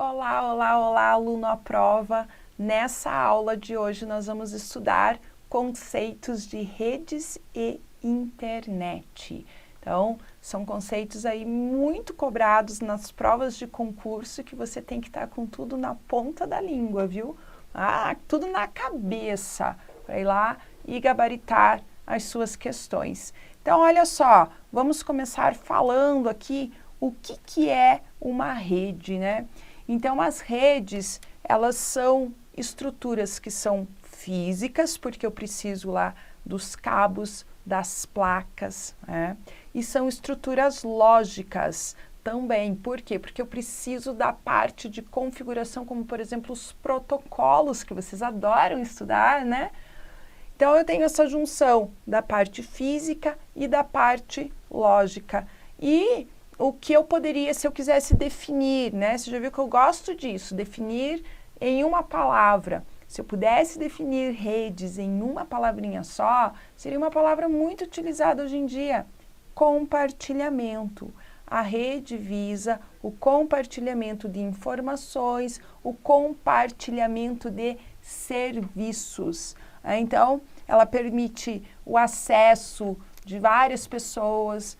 Olá, olá, olá, aluno à prova. Nessa aula de hoje nós vamos estudar conceitos de redes e internet. Então, são conceitos aí muito cobrados nas provas de concurso que você tem que estar com tudo na ponta da língua, viu? Tudo na cabeça para ir lá e gabaritar as suas questões. Então, olha só, vamos começar falando aqui o que é uma rede, né? Então, as redes, elas são estruturas que são físicas, porque eu preciso lá dos cabos, das placas, né? E são estruturas lógicas também. Por quê? Porque eu preciso da parte de configuração, como, por exemplo, os protocolos, que vocês adoram estudar, né? Então, eu tenho essa junção da parte física e da parte lógica. E o que eu poderia, se eu quisesse definir, né? Você já viu que eu gosto disso, definir em uma palavra. Se eu pudesse definir redes em uma palavrinha só, seria uma palavra muito utilizada hoje em dia: compartilhamento. A rede visa o compartilhamento de informações, o compartilhamento de serviços. Então, ela permite o acesso de várias pessoas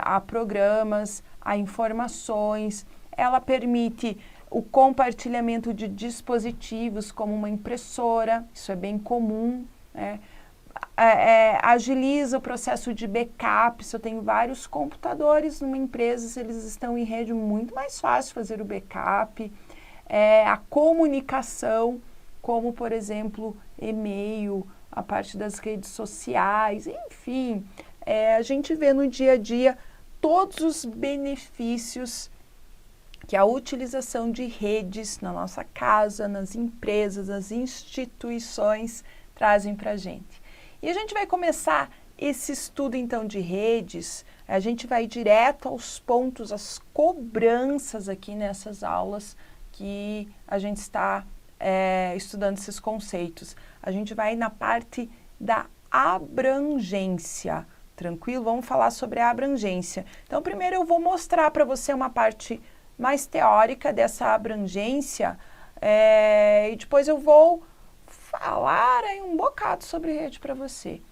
a programas, a informações. Ela permite o compartilhamento de dispositivos, como uma impressora, isso é bem comum, né? Agiliza o processo de backup. Se eu tenho vários computadores numa empresa, se eles estão em rede, muito mais fácil fazer o backup. A comunicação, como, por exemplo, e-mail, a parte das redes sociais, enfim. A gente vê no dia a dia todos os benefícios que a utilização de redes na nossa casa, nas empresas, nas instituições trazem para a gente. E a gente vai começar esse estudo, então, de redes. A gente vai direto aos pontos, às cobranças aqui nessas aulas que a gente está estudando esses conceitos. A gente vai na parte da abrangência. Tranquilo? Vamos falar sobre a abrangência. Então, primeiro eu vou mostrar para você uma parte mais teórica dessa abrangência e depois eu vou falar aí um bocado sobre rede para você.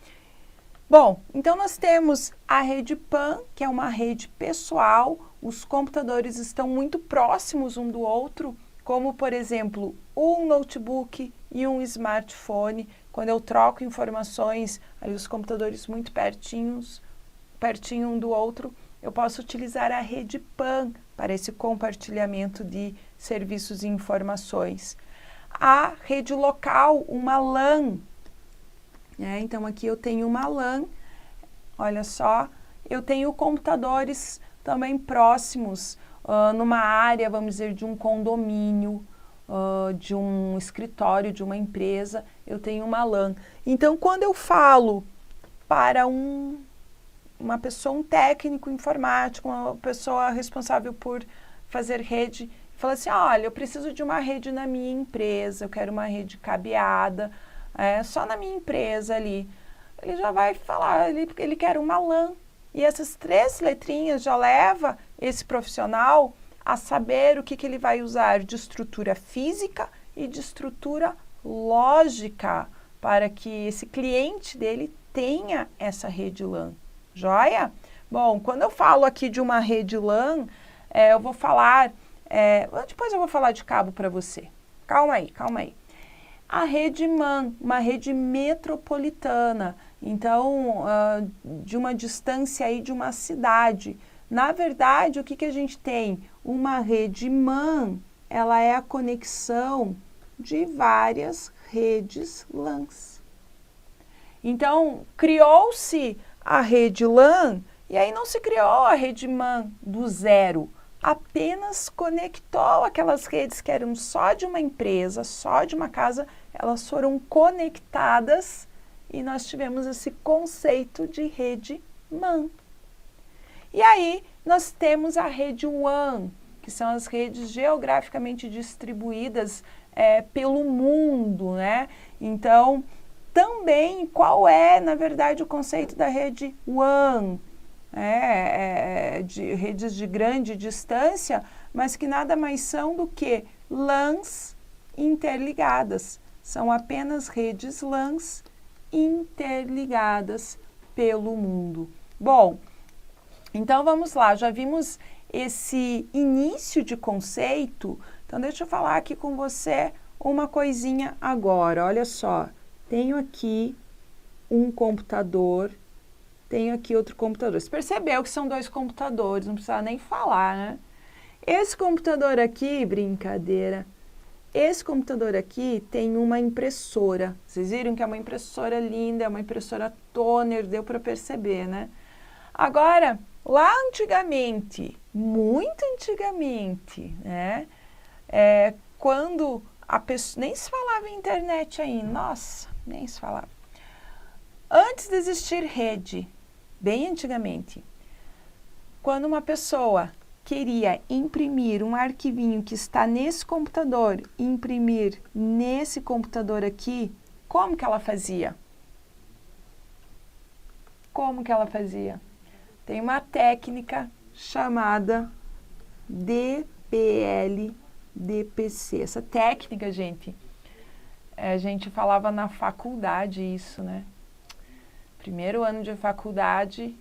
Bom, então nós temos a rede PAN, que é uma rede pessoal. Os computadores estão muito próximos um do outro, como, por exemplo, um notebook e um smartphone. Quando eu troco informações, aí os computadores muito pertinho um do outro, eu posso utilizar a rede PAN para esse compartilhamento de serviços e informações. A rede local, uma LAN. Então, aqui eu tenho uma LAN, olha só, eu tenho computadores também próximos, numa área, vamos dizer, de um condomínio, de um escritório, de uma empresa, eu tenho uma LAN. Então, quando eu falo para uma pessoa, um técnico informático, uma pessoa responsável por fazer rede, fala assim: olha, eu preciso de uma rede na minha empresa, eu quero uma rede cabeada, só na minha empresa ali. Ele já vai falar, ele quer uma LAN. E essas 3 letrinhas já leva esse profissional a saber o que ele vai usar de estrutura física e de estrutura lógica para que esse cliente dele tenha essa rede LAN. Joia? Bom, quando eu falo aqui de uma rede LAN, eu vou falar, depois eu vou falar de cabo para você. Calma aí, calma aí. A rede MAN, uma rede metropolitana, então, de uma distância aí de uma cidade. Na verdade, o que a gente tem? Uma rede MAN, ela é a conexão de várias redes LANs. Então, criou-se a rede LAN, e aí não se criou a rede MAN do zero, apenas conectou aquelas redes que eram só de uma empresa, só de uma casa, elas foram conectadas e nós tivemos esse conceito de rede MAN. E aí nós temos a rede WAN, que são as redes geograficamente distribuídas pelo mundo, né? Então, também, qual é, na verdade, o conceito da rede WAN? De redes de grande distância, mas que nada mais são do que LANs interligadas. São apenas redes LANs interligadas pelo mundo. Bom, então vamos lá, já vimos esse início de conceito, então deixa eu falar aqui com você uma coisinha agora. Olha só, tenho aqui um computador, tenho aqui outro computador. Você percebeu que são dois computadores, não precisa nem falar, né? Esse computador aqui, brincadeira, esse computador aqui tem uma impressora. Vocês viram que é uma impressora linda, é uma impressora toner, deu para perceber, né? Agora, lá antigamente, muito antigamente, né? Quando a pessoa... Nem se falava em internet ainda, nossa, nem se falava. Antes de existir rede, bem antigamente, quando uma pessoa queria imprimir um arquivinho que está nesse computador, imprimir nesse computador aqui, como que ela fazia? Como que ela fazia? Tem uma técnica chamada DPL-DPC. Essa técnica, gente, a gente falava na faculdade isso, né? Primeiro ano de faculdade,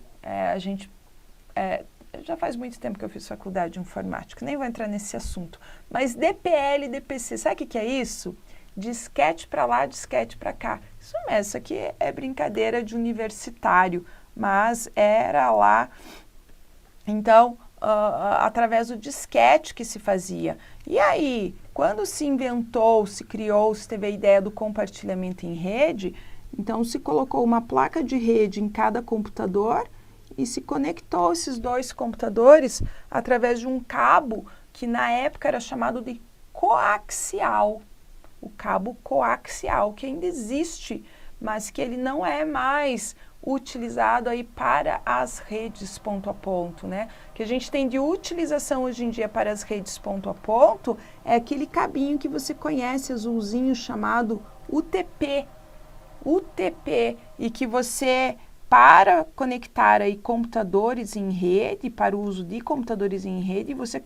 já faz muito tempo que eu fiz faculdade de informática, nem vou entrar nesse assunto. Mas DPL, DPC, sabe o que é isso? Disquete para lá, disquete para cá. Isso mesmo, isso aqui é brincadeira de universitário, mas era lá, então, através do disquete que se fazia. E aí, quando se inventou, se criou, se teve a ideia do compartilhamento em rede, então se colocou uma placa de rede em cada computador e se conectou esses dois computadores através de um cabo que na época era chamado de coaxial. O cabo coaxial, que ainda existe, mas que ele não é mais utilizado aí para as redes ponto a ponto, né? O que a gente tem de utilização hoje em dia para as redes ponto a ponto é aquele cabinho que você conhece, azulzinho, chamado UTP. UTP, e que você, para conectar aí computadores em rede, para o uso de computadores em rede, você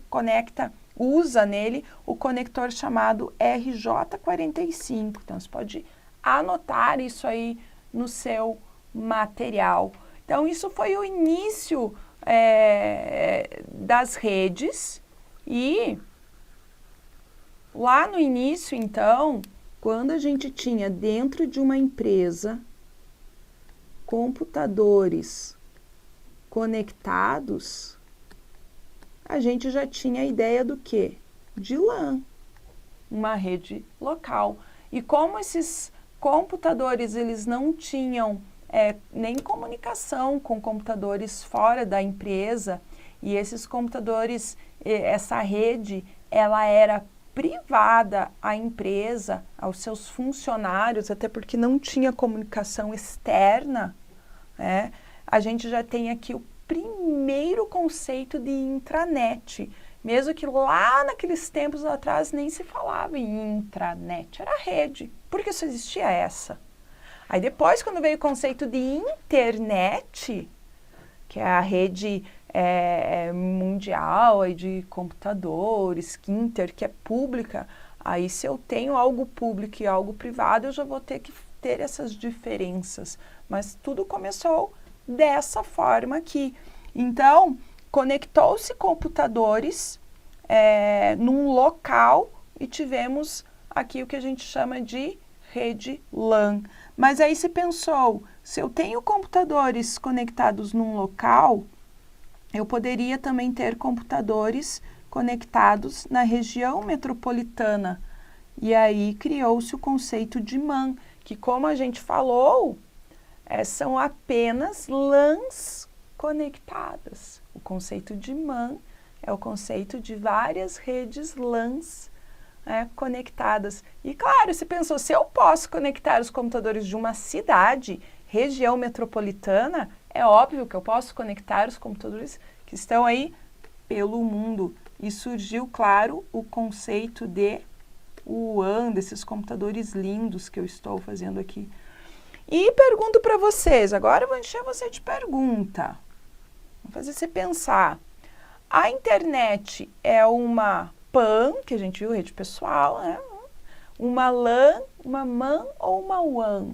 usa nele o conector chamado RJ45. Então, você pode anotar isso aí no seu material. Então, isso foi o início das redes e lá no início, então, quando a gente tinha dentro de uma empresa computadores conectados, a gente já tinha a ideia do quê? De LAN, uma rede local. E como esses computadores eles não tinham nem comunicação com computadores fora da empresa, e esses computadores, essa rede, ela era privada à empresa, aos seus funcionários, até porque não tinha comunicação externa, né? A gente já tem aqui o primeiro conceito de intranet, mesmo que lá naqueles tempos atrás nem se falava em intranet, era rede, porque só existia essa. Aí depois, quando veio o conceito de internet, que é a rede mundial aí de computadores, que é pública, aí se eu tenho algo público e algo privado, eu já vou ter que ter essas diferenças. Mas tudo começou dessa forma aqui. Então, conectou-se computadores num local e tivemos aqui o que a gente chama de rede LAN. Mas aí se pensou, se eu tenho computadores conectados num local, eu poderia também ter computadores conectados na região metropolitana. E aí criou-se o conceito de MAN, que como a gente falou, são apenas LANs conectadas. O conceito de MAN é o conceito de várias redes LANs conectadas. E claro, você pensou, se eu posso conectar os computadores de uma cidade, região metropolitana, é óbvio que eu posso conectar os computadores que estão aí pelo mundo. E surgiu, claro, o conceito de WAN, desses computadores lindos que eu estou fazendo aqui. E pergunto para vocês, agora eu vou encher você de pergunta. Vou fazer você pensar. A internet é uma PAN, que a gente viu, rede pessoal, né? Uma LAN, uma MAN ou uma WAN?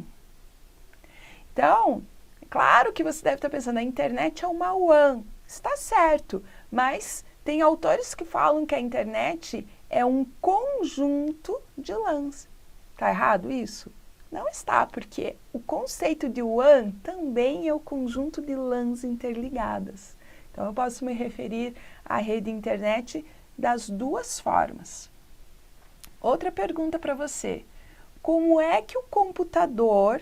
Então, claro que você deve estar pensando, a internet é uma WAN. Está certo, mas tem autores que falam que a internet é um conjunto de LANs. Está errado isso? Não está, porque o conceito de WAN também é o conjunto de LANs interligadas. Então, eu posso me referir à rede internet das duas formas. Outra pergunta para você. Como é que o computador,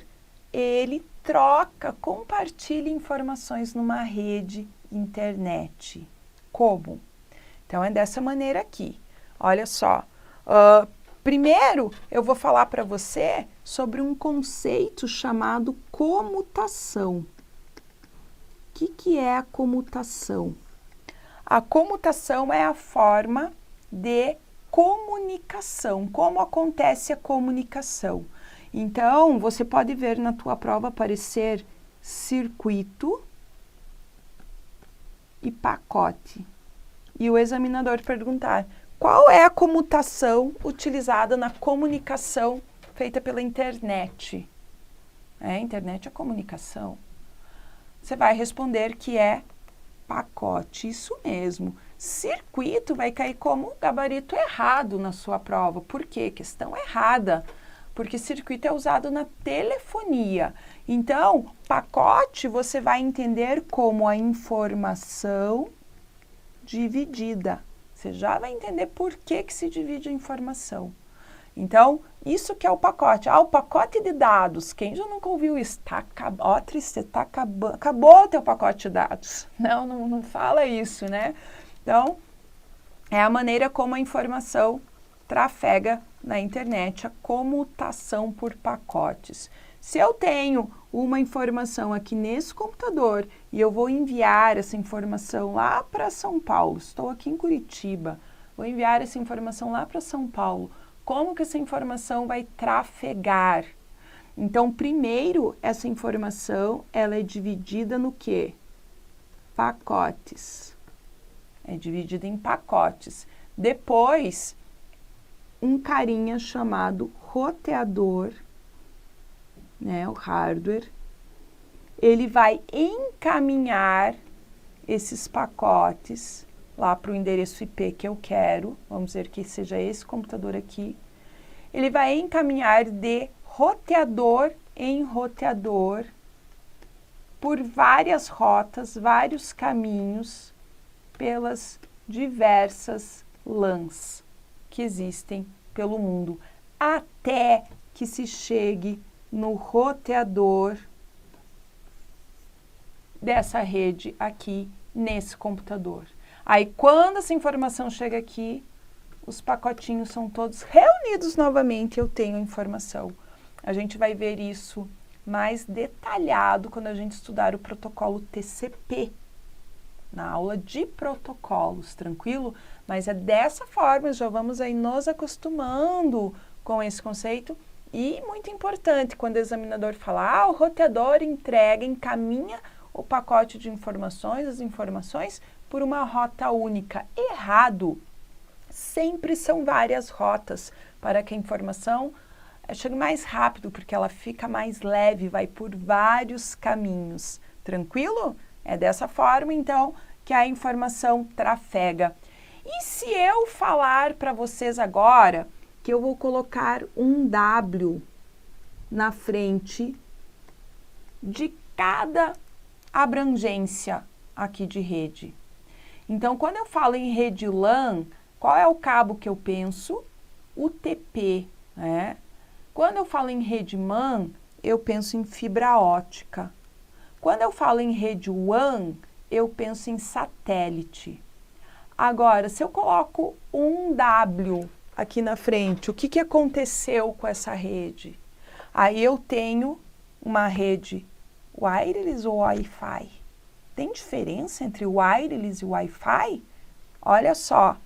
ele troca, compartilha informações numa rede internet? Como? Então, é dessa maneira aqui. Olha só. Primeiro, eu vou falar para você sobre um conceito chamado comutação. O que é a comutação? A comutação é a forma de comunicação. Como acontece a comunicação? Então, você pode ver na tua prova aparecer circuito e pacote. E o examinador perguntar, qual é a comutação utilizada na comunicação feita pela internet? A internet é comunicação. Você vai responder que é pacote, isso mesmo. Circuito vai cair como gabarito errado na sua prova. Por quê? Questão errada. Porque circuito é usado na telefonia. Então, pacote você vai entender como a informação dividida. Você já vai entender por que se divide a informação. Então, isso que é o pacote. O pacote de dados. Quem já nunca ouviu isso? Acabou o teu pacote de dados. Não fala isso, né? Então, é a maneira como a informação trafega na internet, a comutação por pacotes. Se eu tenho uma informação aqui nesse computador e eu vou enviar essa informação lá para São Paulo, estou aqui em Curitiba, vou enviar essa informação lá para São Paulo, como que essa informação vai trafegar? Então, primeiro, essa informação, ela é dividida no quê? Pacotes. É dividida em pacotes. Depois, um carinha chamado roteador, né, o hardware, ele vai encaminhar esses pacotes lá para o endereço IP que eu quero, vamos dizer que seja esse computador aqui, ele vai encaminhar de roteador em roteador por várias rotas, vários caminhos, pelas diversas LANs que existem pelo mundo, até que se chegue no roteador dessa rede aqui nesse computador. Aí, quando essa informação chega aqui, os pacotinhos são todos reunidos novamente, eu tenho a informação. A gente vai ver isso mais detalhado quando a gente estudar o protocolo TCP, na aula de protocolos, tranquilo? Mas é dessa forma, já vamos aí nos acostumando com esse conceito. E muito importante, quando o examinador fala, o roteador entrega, encaminha o pacote de informações, as informações, por uma rota única. Errado! Sempre são várias rotas para que a informação chegue mais rápido, porque ela fica mais leve, vai por vários caminhos. Tranquilo? É dessa forma, então, que a informação trafega. E se eu falar para vocês agora que eu vou colocar um W na frente de cada abrangência aqui de rede? Então, quando eu falo em rede LAN, qual é o cabo que eu penso? UTP, né? Quando eu falo em rede MAN, eu penso em fibra ótica. Quando eu falo em rede WAN, eu penso em satélite. Agora, se eu coloco um W aqui na frente, o que aconteceu com essa rede? Aí eu tenho uma rede wireless ou Wi-Fi. Tem diferença entre wireless e Wi-Fi? Olha só.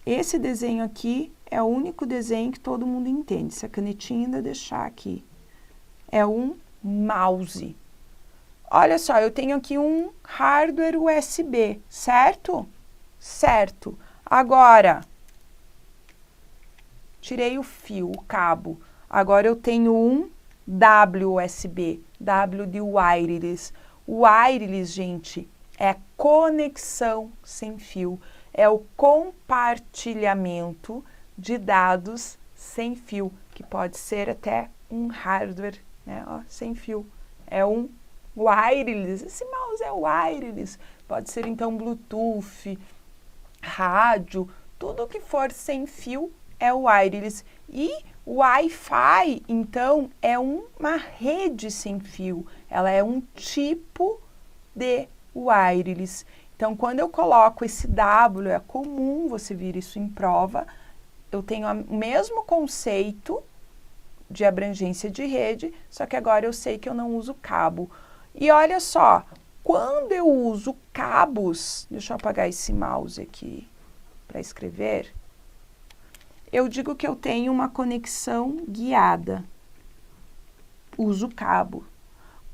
Esse desenho aqui é o único desenho que todo mundo entende. Se a canetinha ainda deixar aqui. É um mouse. Olha só, eu tenho aqui um hardware USB, certo? Certo. Agora, tirei o fio, o cabo. Agora eu tenho um WUSB, W de wireless. O wireless, gente, é conexão sem fio, é o compartilhamento de dados sem fio, que pode ser até um hardware, né, ó, sem fio. É um wireless, esse mouse é wireless, pode ser então Bluetooth, rádio, tudo que for sem fio é wireless. E o Wi-Fi, então, é uma rede sem fio, ela é um tipo de wireless. Então, quando eu coloco esse W, é comum você vir isso em prova, eu tenho o mesmo conceito de abrangência de rede, só que agora eu sei que eu não uso cabo. E olha só, quando eu uso cabos, deixa eu apagar esse mouse aqui para escrever, eu digo que eu tenho uma conexão guiada, uso cabo.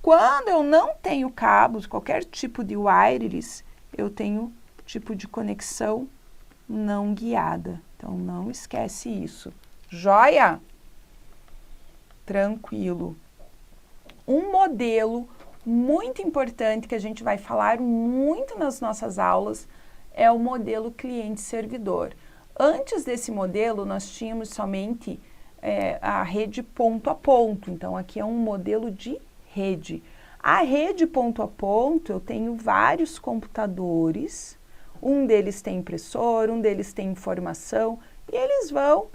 Quando eu não tenho cabos, qualquer tipo de wireless, eu tenho tipo de conexão não guiada. Então, não esquece isso. Joia? Tranquilo. Um modelo muito importante que a gente vai falar muito nas nossas aulas é o modelo cliente-servidor. Antes desse modelo, nós tínhamos somente a rede ponto a ponto. Então, aqui é um modelo de rede. A rede ponto a ponto, eu tenho vários computadores, um deles tem impressora, um deles tem informação, e eles vão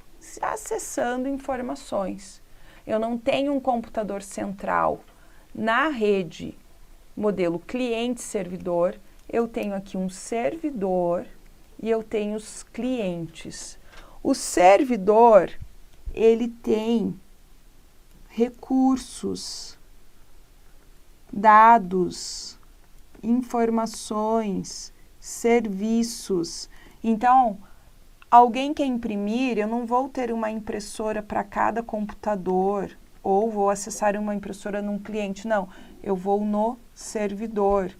acessando informações. Eu não tenho um computador central. Na rede modelo cliente-servidor, eu tenho aqui um servidor e eu tenho os clientes. O servidor, ele tem recursos, dados, informações, serviços. Então, alguém quer imprimir, eu não vou ter uma impressora para cada computador ou vou acessar uma impressora num cliente, não. Eu vou no servidor.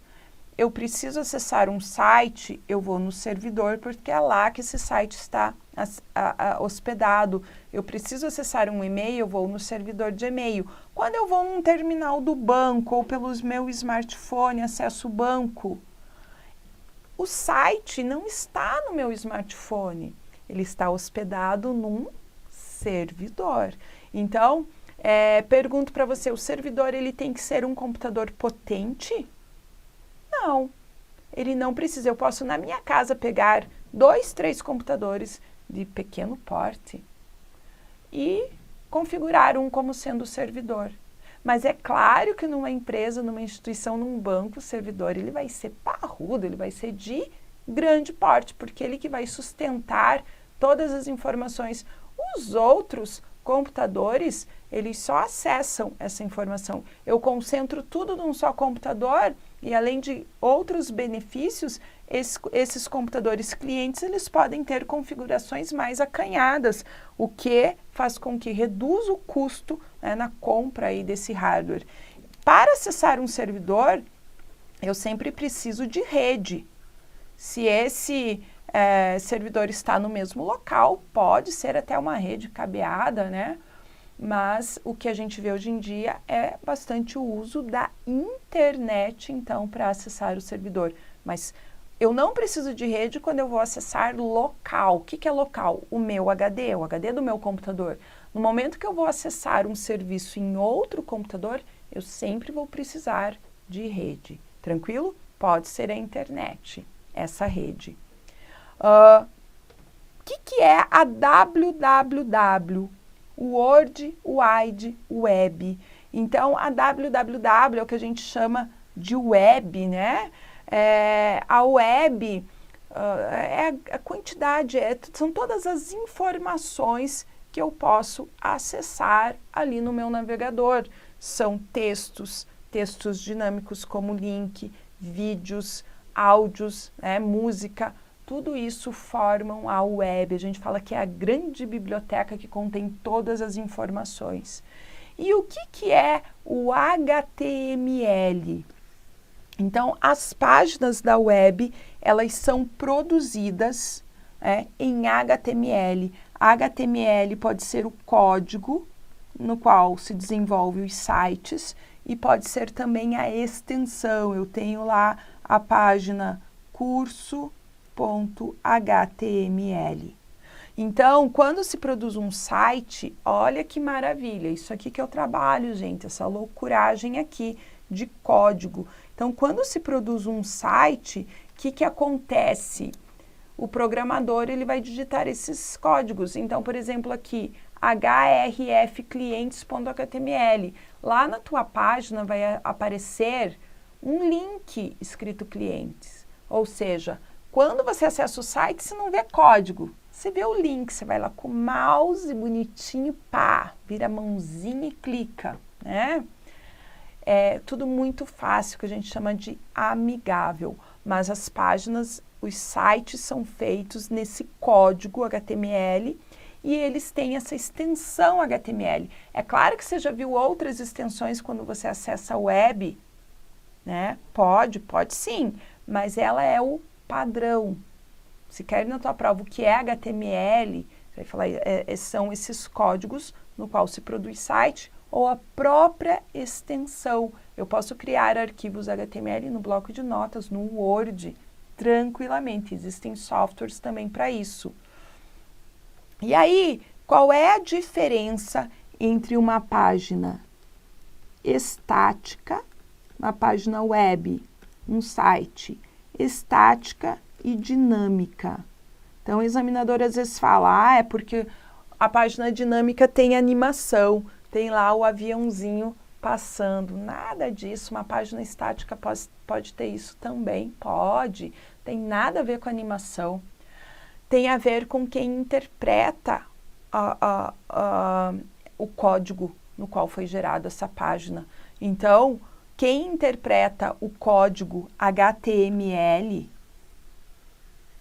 Eu preciso acessar um site, eu vou no servidor, porque é lá que esse site está hospedado. Eu preciso acessar um e-mail, eu vou no servidor de e-mail. Quando eu vou num terminal do banco ou pelos meu smartphone, acesso o banco, o site não está no meu smartphone, ele está hospedado num servidor. Então, pergunto para você, o servidor ele tem que ser um computador potente? Não, ele não precisa. Eu posso na minha casa pegar 2, 3 computadores de pequeno porte e configurar um como sendo servidor. Mas é claro que numa empresa, numa instituição, num banco, o servidor ele vai ser parrudo, ele vai ser de grande porte, porque ele que vai sustentar todas as informações. Os outros computadores, eles só acessam essa informação. Eu concentro tudo num só computador e além de outros benefícios, esses computadores clientes, eles podem ter configurações mais acanhadas, o que faz com que reduza o custo, né, na compra aí desse hardware. Para acessar um servidor, eu sempre preciso de rede. Se esse servidor está no mesmo local, pode ser até uma rede cabeada, né? Mas o que a gente vê hoje em dia é bastante o uso da internet, então, para acessar o servidor. Mas eu não preciso de rede quando eu vou acessar local. O que é local? O meu HD, o HD do meu computador. No momento que eu vou acessar um serviço em outro computador, eu sempre vou precisar de rede. Tranquilo? Pode ser a internet, essa rede. O que é a www? World Wide Web. Então, a www é o que a gente chama de web, né? A web é a quantidade, são todas as informações que eu posso acessar ali no meu navegador. São textos dinâmicos como link, vídeos, áudios, né, música. Tudo isso formam a web. A gente fala que é a grande biblioteca que contém todas as informações. E o que é o HTML? Então, as páginas da web, elas são produzidas em HTML. HTML pode ser o código no qual se desenvolve os sites e pode ser também a extensão. Eu tenho lá a página curso.html. Então, quando se produz um site, olha que maravilha, isso aqui que eu trabalho, gente, essa loucuragem aqui de código. Então, quando se produz um site, o que acontece? O programador ele vai digitar esses códigos. Então, por exemplo, aqui, hrefclientes.html. Lá na tua página vai aparecer um link escrito clientes. Ou seja, quando você acessa o site, você não vê código. Você vê o link, você vai lá com o mouse bonitinho, pá, vira a mãozinha e clica, né? É tudo muito fácil, que a gente chama de amigável. Mas as páginas, os sites são feitos nesse código HTML e eles têm essa extensão HTML. É claro que você já viu outras extensões quando você acessa a web, né? Pode sim, mas ela é o padrão. Se quer ir na tua prova o que é HTML, você vai falar, são esses códigos no qual se produz site ou a própria extensão. Eu posso criar arquivos HTML no bloco de notas, no Word, tranquilamente. Existem softwares também para isso. E aí, qual é a diferença entre uma página estática, uma página web, um site estática e dinâmica? Então, o examinador às vezes fala, é porque a página dinâmica tem animação, tem lá o aviãozinho passando. Nada disso, uma página estática pode ter isso também, pode. Tem nada a ver com animação. Tem a ver com quem interpreta o código no qual foi gerada essa página. Então, quem interpreta o código HTML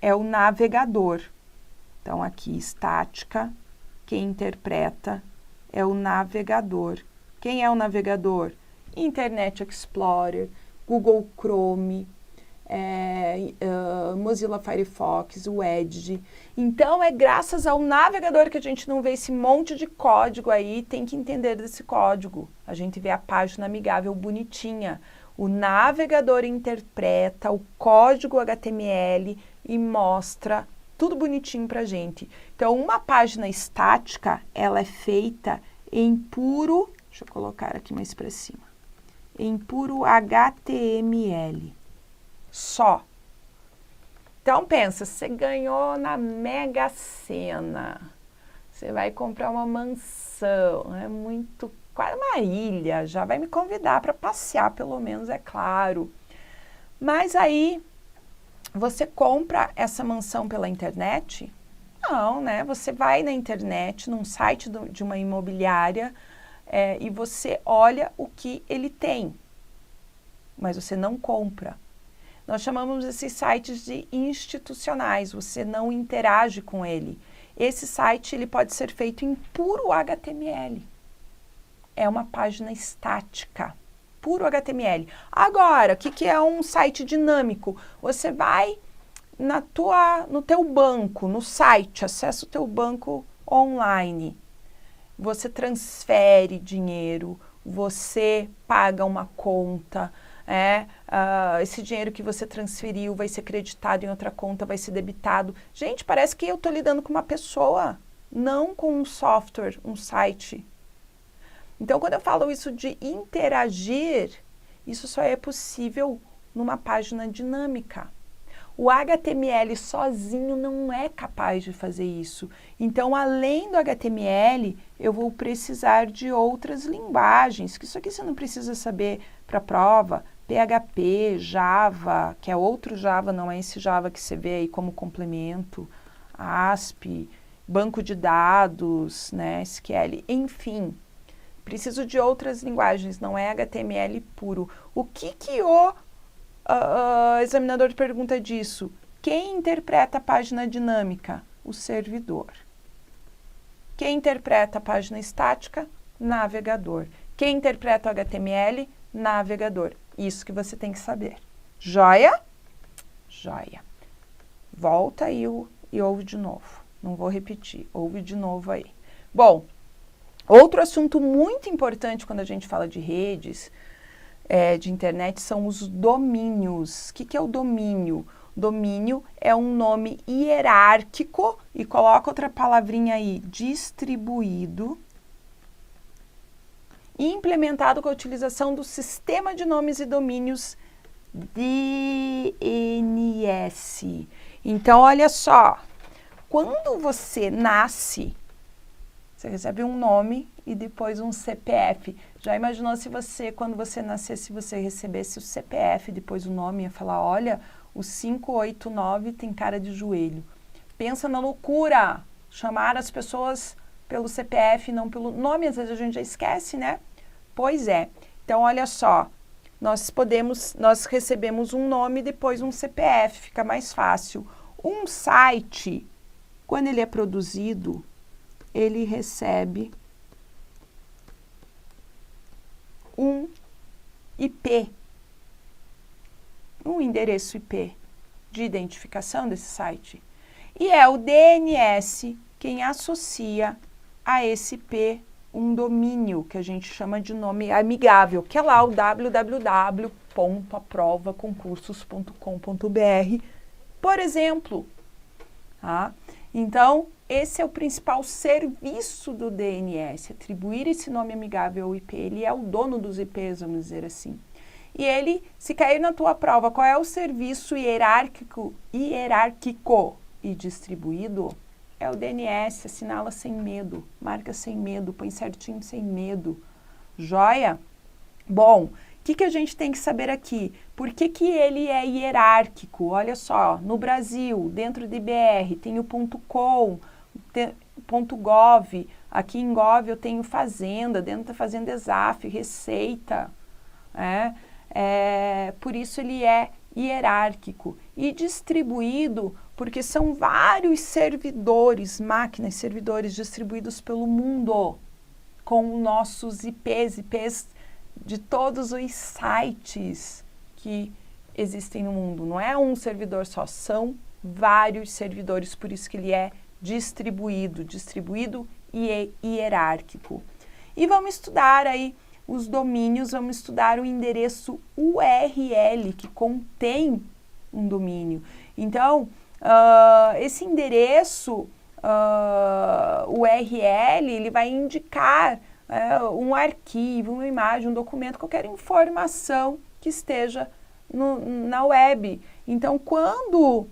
é o navegador. Então, aqui, estática, quem interpreta é o navegador. Quem é o navegador? Internet Explorer, Google Chrome, Mozilla Firefox, o Edge. Então, é graças ao navegador que a gente não vê esse monte de código aí, tem que entender desse código. A gente vê a página amigável bonitinha. O navegador interpreta o código HTML e mostra tudo bonitinho pra gente. Então, uma página estática, ela é feita em puro, deixa eu colocar aqui mais para cima, em puro HTML. Só. Então, pensa, você ganhou na Mega Sena, você vai comprar uma mansão, é muito, quase uma ilha, já vai me convidar para passear, pelo menos, é claro. Mas aí, você compra essa mansão pela internet? Não, né? Você vai na internet, num site de uma imobiliária, e você olha o que ele tem, mas você não compra. Nós chamamos esses sites de institucionais, você não interage com ele. Esse site ele pode ser feito em puro HTML. É uma página estática, puro HTML. Agora, o que é um site dinâmico? Você vai no teu banco, no site, acessa o teu banco online. Você transfere dinheiro, você paga uma conta, esse dinheiro que você transferiu vai ser creditado em outra conta, vai ser debitado. Gente, parece que eu estou lidando com uma pessoa, não com um software, um site. Então, quando eu falo isso de interagir, isso só é possível numa página dinâmica. O HTML sozinho não é capaz de fazer isso. Então, além do HTML, eu vou precisar de outras linguagens, que isso aqui você não precisa saber para a prova. PHP, Java, que é outro Java, não é esse Java que você vê aí como complemento, ASP, banco de dados, né, SQL, enfim. Preciso de outras linguagens, não é HTML puro. O que o examinador pergunta disso? Quem interpreta a página dinâmica? O servidor. Quem interpreta a página estática? Navegador. Quem interpreta o HTML? Navegador. Isso que você tem que saber. Joia? Joia. Volta aí e ouve de novo. Não vou repetir, ouve de novo aí. Bom, outro assunto muito importante quando a gente fala de redes, de internet, são os domínios. O que é o domínio? Domínio é um nome hierárquico, e coloca outra palavrinha aí, distribuído, e implementado com a utilização do sistema de nomes e domínios DNS. Então, olha só, quando você nasce, você recebe um nome e depois um CPF. Já imaginou se você, quando você nascesse, você recebesse o CPF, depois o nome, ia falar, olha, o 589 tem cara de joelho. Pensa na loucura, chamar as pessoas pelo CPF, não pelo nome, às vezes a gente já esquece, né? Pois é. Então, olha só, nós recebemos um nome e depois um CPF, fica mais fácil. Um site, quando ele é produzido, ele recebe um IP, um endereço IP de identificação desse site. E é o DNS quem associa a esse IP um domínio, que a gente chama de nome amigável, que é lá o www.aprovaconcursos.com.br, por exemplo. Tá? Então, esse é o principal serviço do DNS, atribuir esse nome amigável ao IP. Ele é o dono dos IPs, vamos dizer assim. E ele, se cair na tua prova, qual é o serviço hierárquico e distribuído? É o DNS, assinala sem medo, marca sem medo, põe certinho sem medo. Joia? Bom, o que a gente tem que saber aqui? Por que ele é hierárquico? Olha só, no Brasil, dentro de BR, tem o .com, .gov, aqui em Gov eu tenho Fazenda, dentro da Fazenda ESAF, Receita, por isso ele é hierárquico e distribuído porque são vários servidores, máquinas, servidores distribuídos pelo mundo com nossos IPs de todos os sites que existem no mundo. Não é um servidor só, são vários servidores, por isso que ele é distribuído e hierárquico. E vamos estudar aí os domínios, vamos estudar o endereço URL que contém um domínio. Então, esse endereço URL, ele vai indicar um arquivo, uma imagem, um documento, qualquer informação que esteja na web. Então, quando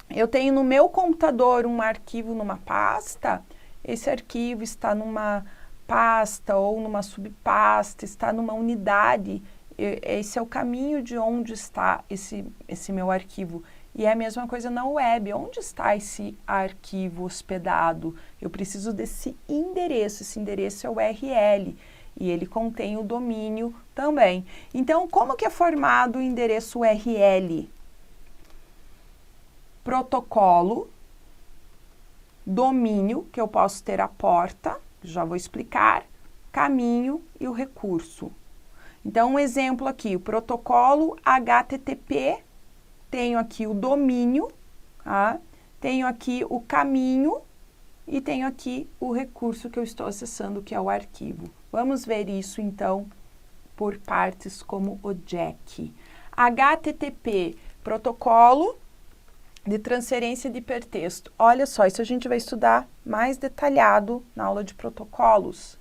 eu tenho no meu computador um arquivo numa pasta, esse arquivo está numa pasta ou numa subpasta, está numa unidade, esse é o caminho de onde está esse meu arquivo. E é a mesma coisa na web. Onde está esse arquivo hospedado? Eu preciso desse endereço. Esse endereço é o URL e ele contém o domínio também. Então, como que é formado o endereço URL? Protocolo, domínio, que eu posso ter a porta, já vou explicar, caminho e o recurso. Então, um exemplo aqui, o protocolo HTTP, tenho aqui o domínio, tá? Tenho aqui o caminho e tenho aqui o recurso que eu estou acessando, que é o arquivo. Vamos ver isso, então, por partes como o JACK. HTTP, protocolo de transferência de hipertexto. Olha só, isso a gente vai estudar mais detalhado na aula de protocolos.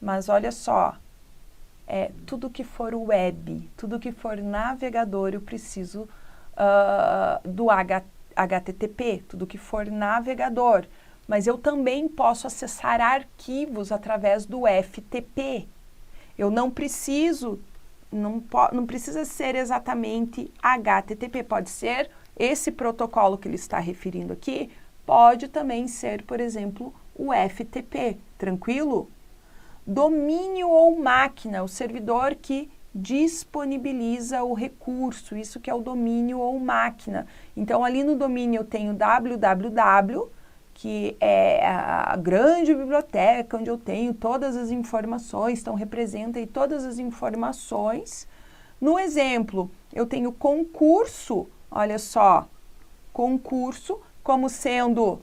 Mas olha só, tudo que for web, tudo que for navegador, eu preciso do HTTP, tudo que for navegador. Mas eu também posso acessar arquivos através do FTP. Eu não preciso, não precisa ser exatamente HTTP, pode ser esse protocolo que ele está referindo aqui, pode também ser, por exemplo, o FTP, tranquilo? Domínio ou máquina, o servidor que disponibiliza o recurso, isso que é o domínio ou máquina. Então, ali no domínio eu tenho www, que é a grande biblioteca onde eu tenho todas as informações, então representa aí todas as informações No exemplo, eu tenho concurso, olha só, concurso como sendo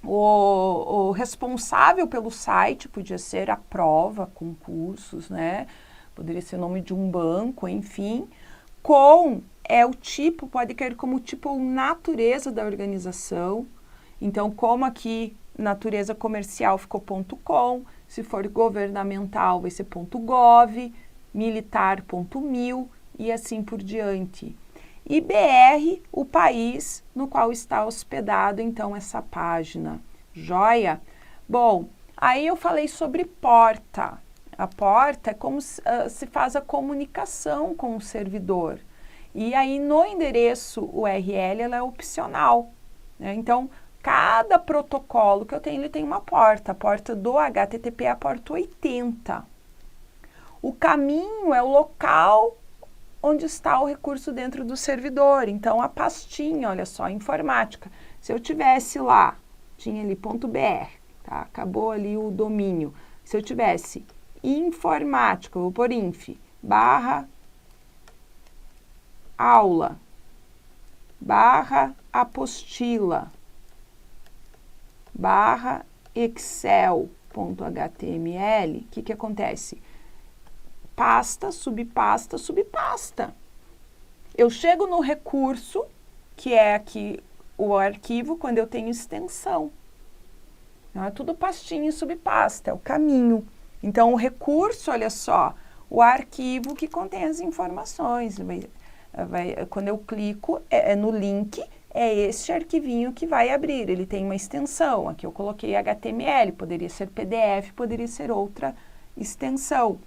o responsável pelo site, podia ser a prova, concursos, né? Poderia ser o nome de um banco, enfim. Com é o tipo, pode cair como tipo ou natureza da organização. Então, como aqui natureza comercial ficou .com, se for governamental vai ser .gov, militar .mil e assim por diante. E BR, o país no qual está hospedado, então, essa página. Joia? Bom, aí eu falei sobre porta. A porta é como se faz a comunicação com o servidor. E aí, no endereço URL, ela é opcional, né? Então, cada protocolo que eu tenho, ele tem uma porta. A porta do HTTP é a porta 80. O caminho é o local onde está o recurso dentro do servidor. Então, a pastinha, olha só, informática. Se eu tivesse lá, tinha ali .br, tá? Acabou ali o domínio. Se eu tivesse informática, vou por inf, barra aula, barra apostila, barra excel.html, o que acontece? Pasta, subpasta, subpasta. Eu chego no recurso, que é aqui o arquivo, quando eu tenho extensão. Não é tudo pastinha e subpasta, é o caminho. Então, o recurso, olha só, o arquivo que contém as informações. Quando eu clico no link, é este arquivinho que vai abrir. Ele tem uma extensão. Aqui eu coloquei HTML, poderia ser PDF, poderia ser outra extensão.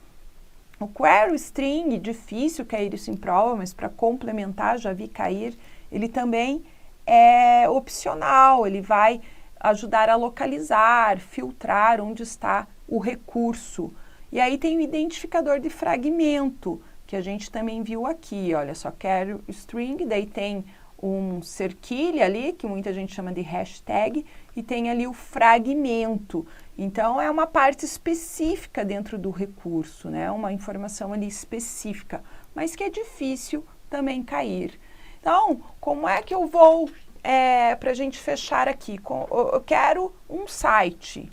O query string, difícil cair isso em prova, mas para complementar, já vi cair, ele também é opcional, ele vai ajudar a localizar, filtrar onde está o recurso. E aí tem o identificador de fragmento, que a gente também viu aqui, olha só, query string, daí tem um cerquilho ali, que muita gente chama de hashtag, e tem ali o fragmento. Então, é uma parte específica dentro do recurso, né? Uma informação ali específica, mas que é difícil também cair. Então, como é que eu vou, para a gente fechar aqui? Eu quero um site.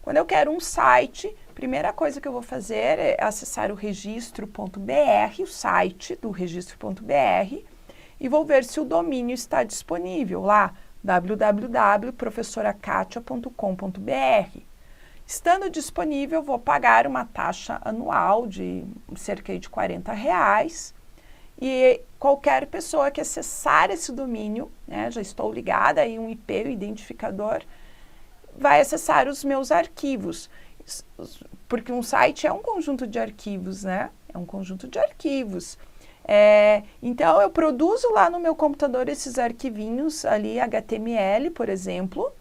Quando eu quero um site, a primeira coisa que eu vou fazer é acessar o registro.br, o site do registro.br, e vou ver se o domínio está disponível lá, www.professorakatia.com.br. Estando disponível, vou pagar uma taxa anual de cerca de R$40 e qualquer pessoa que acessar esse domínio, né, já estou ligada aí um IP, o identificador, vai acessar os meus arquivos, porque um site é um conjunto de arquivos, né? É um conjunto de arquivos. Então, eu produzo lá no meu computador esses arquivinhos ali, HTML, por exemplo,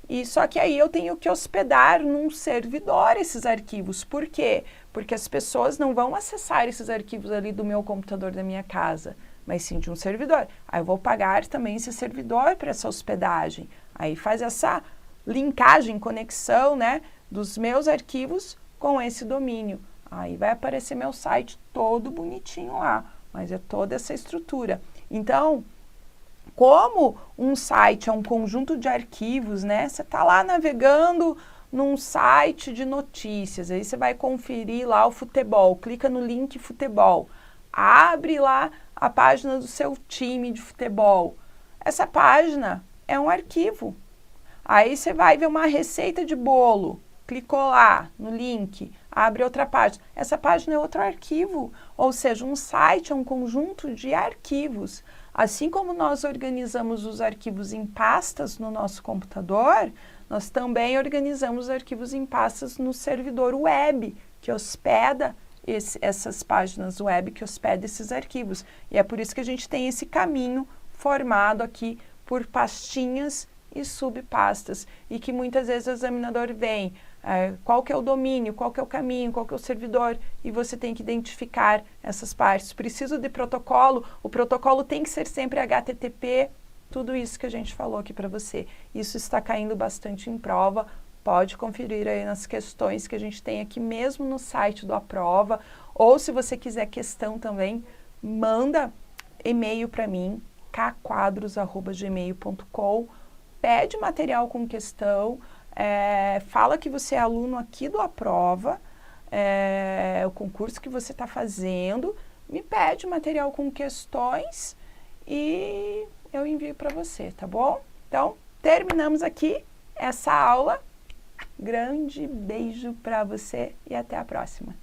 e só que aí eu tenho que hospedar num servidor esses arquivos. Por quê? Porque as pessoas não vão acessar esses arquivos ali do meu computador da minha casa, mas sim de um servidor. Aí eu vou pagar também esse servidor para essa hospedagem. Aí faz essa linkagem, conexão, né, dos meus arquivos com esse domínio. Aí vai aparecer meu site todo bonitinho lá, mas é toda essa estrutura. Então, como um site é um conjunto de arquivos, né? Você está lá navegando num site de notícias, aí você vai conferir lá o futebol, clica no link futebol, abre lá a página do seu time de futebol. Essa página é um arquivo. Aí você vai ver uma receita de bolo, clicou lá no link, abre outra página. Essa página é outro arquivo, ou seja, um site é um conjunto de arquivos. Assim como nós organizamos os arquivos em pastas no nosso computador, nós também organizamos arquivos em pastas no servidor web, que hospeda essas páginas web, que hospeda esses arquivos. E é por isso que a gente tem esse caminho formado aqui por pastinhas e subpastas, e que muitas vezes o examinador vem, qual que é o domínio, qual que é o caminho, qual que é o servidor, e você tem que identificar essas partes. Preciso de protocolo, o protocolo tem que ser sempre HTTP, tudo isso que a gente falou aqui para você. Isso está caindo bastante em prova, pode conferir aí nas questões que a gente tem aqui mesmo no site do Aprova, ou se você quiser questão também, manda e-mail para mim, kquadros@gmail.com, pede material com questão, fala que você é aluno aqui do Aprova, o concurso que você está fazendo, me pede material com questões e eu envio para você, tá bom? Então, terminamos aqui essa aula. Grande beijo para você e até a próxima.